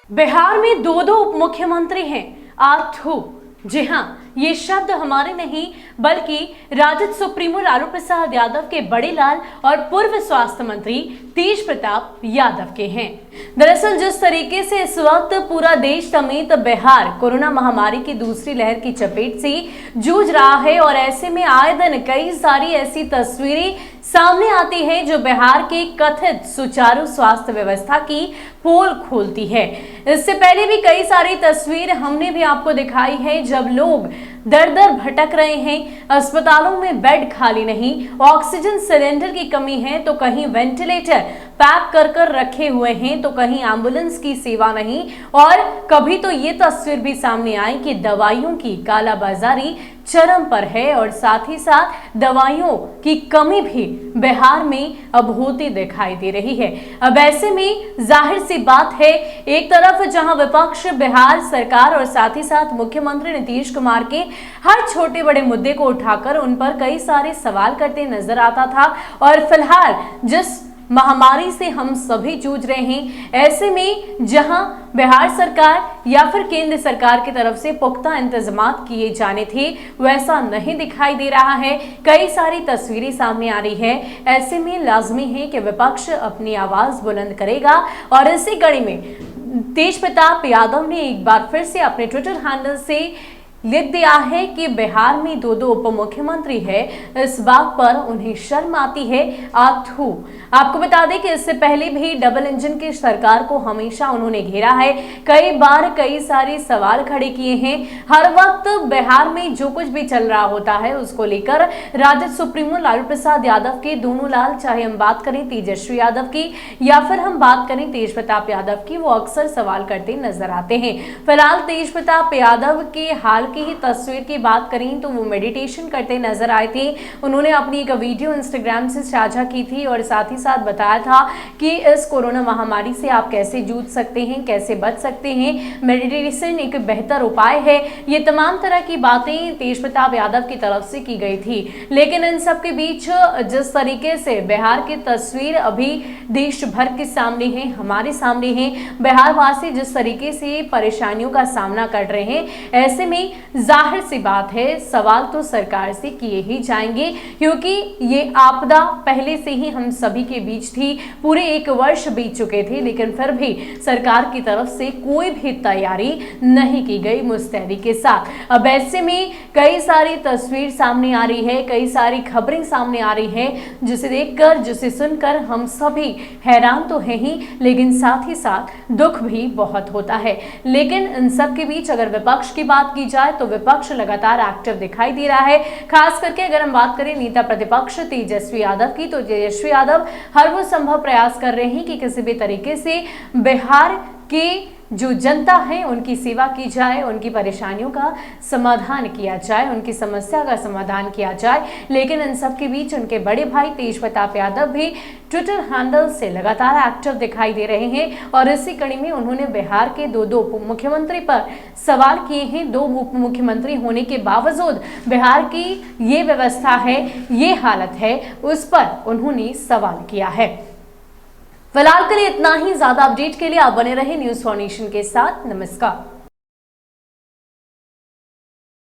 बिहार में दो उप मुख्यमंत्री हैं। आथू, जी हाँ, ये शब्द हमारे नहीं बल्कि राजद सुप्रीमो लालू प्रसाद यादव के बड़े लाल और पूर्व स्वास्थ्य मंत्री तेज प्रताप यादव के हैं। दरअसल जिस तरीके से इस वक्त पूरा देश समेत बिहार कोरोना महामारी की दूसरी लहर की चपेट से जूझ रहा है और ऐसे में आए दिन कई सारी ऐसी तस्वीरें सामने आती है जो बिहार के कथित सुचारू स्वास्थ्य व्यवस्था की पोल खोलती है। इससे पहले भी कई सारी तस्वीर हमने भी आपको दिखाई है जब लोग दर दर भटक रहे हैं, अस्पतालों में बेड खाली नहीं, ऑक्सीजन सिलेंडर की कमी है तो कहीं वेंटिलेटर पैक कर रखे हुए हैं तो कहीं एम्बुलेंस की सेवा नहीं, और कभी तो ये तस्वीर भी सामने आई कि दवाइयों की कालाबाजारी चरम पर है और साथ ही साथ दवाइयों की कमी भी बिहार में अब होती दिखाई दे रही है। अब ऐसे में जाहिर सी बात है, एक तरफ जहां विपक्ष बिहार सरकार और साथ ही साथ मुख्यमंत्री नीतीश कुमार के हर छोटे बड़े मुद्दे को उठाकर उन पर कई सारे सवाल करते नजर आता था, और फिलहाल जिस महामारी से हम सभी जूझ रहे हैं, ऐसे में जहां बिहार सरकार या फिर केंद्र सरकार की तरफ से पुख्ता इंतजाम किए जाने थे वैसा नहीं दिखाई दे रहा है। कई सारी तस्वीरें सामने आ रही है। ऐसे में लाजमी है कि विपक्ष अपनी आवाज बुलंद करेगा, और इसी कड़ी में तेज प्रताप यादव ने एक बार फिर से अपने ट्विटर हैंडल से लिख दिया है कि बिहार में दो उप मुख्यमंत्री है, इस बात पर उन्हें शर्म आती है। आथू, आपको बता दें कि इससे पहले भी डबल इंजन की सरकार को हमेशा उन्होंने घेरा है, कई बार कई सारे सवाल खड़े किए हैं। हर वक्त बिहार में जो कुछ भी चल रहा होता है उसको लेकर राजद सुप्रीमो लालू प्रसाद यादव के दोनों लाल, चाहे हम बात करें तेजस्वी यादव की या फिर हम बात करें तेज प्रताप यादव की, वो अक्सर सवाल करते नजर आते हैं। फिलहाल तेज प्रताप यादव के हाल की ही तस्वीर की बात करें तो वो मेडिटेशन करते नजर आए थे। उन्होंने अपनी एक वीडियो इंस्टाग्राम से साझा की थी और साथ ही साथ बताया था कि इस कोरोना महामारी से आप कैसे जूझ सकते हैं, कैसे बच सकते हैं, मेडिटेशन एक बेहतर उपाय है। ये तमाम तरह की बातें तेज प्रताप यादव की तरफ से की गई थी। लेकिन इन सब के बीच जिस तरीके से बिहार की तस्वीर अभी देश भर के सामने है, हमारे सामने है, बिहार वासी जिस तरीके से परेशानियों का सामना कर रहे हैं, ऐसे में जाहिर सी बात है सवाल तो सरकार से किए ही जाएंगे, क्योंकि ये आपदा पहले से ही हम सभी के बीच थी। पूरे 1 वर्ष बीत चुके थे, लेकिन फिर भी सरकार की तरफ से कोई भी तैयारी नहीं की गई मुस्तैदी के साथ। अब ऐसे में कई सारी तस्वीर सामने आ रही है, कई सारी खबरें सामने आ रही है, जिसे देखकर जिसे सुनकर हम सभी हैरान तो हैं ही, लेकिन साथ ही साथ दुख भी बहुत होता है। लेकिन इन सब के बीच अगर विपक्ष की बात की जाए तो विपक्ष लगातार एक्टिव दिखाई दे रहा है। खास करके अगर हम बात करें नेता प्रतिपक्ष तेजस्वी यादव की, तो तेजस्वी यादव हर वो संभव प्रयास कर रहे हैं कि किसी भी तरीके से बिहार के जो जनता है उनकी सेवा की जाए, उनकी परेशानियों का समाधान किया जाए, उनकी समस्या का समाधान किया जाए। लेकिन इन सब के बीच उनके बड़े भाई तेज प्रताप यादव भी ट्विटर हैंडल से लगातार एक्टिव दिखाई दे रहे हैं, और इसी कड़ी में उन्होंने बिहार के दो उप मुख्यमंत्री पर सवाल किए हैं। 2 उप मुख्यमंत्री होने के बावजूद बिहार की ये व्यवस्था है, ये हालत है, उस पर उन्होंने सवाल किया है। फिलहाल के लिए इतना ही। ज्यादा अपडेट के लिए आप बने रहे न्यूज़ फॉर नेशन के साथ। नमस्कार।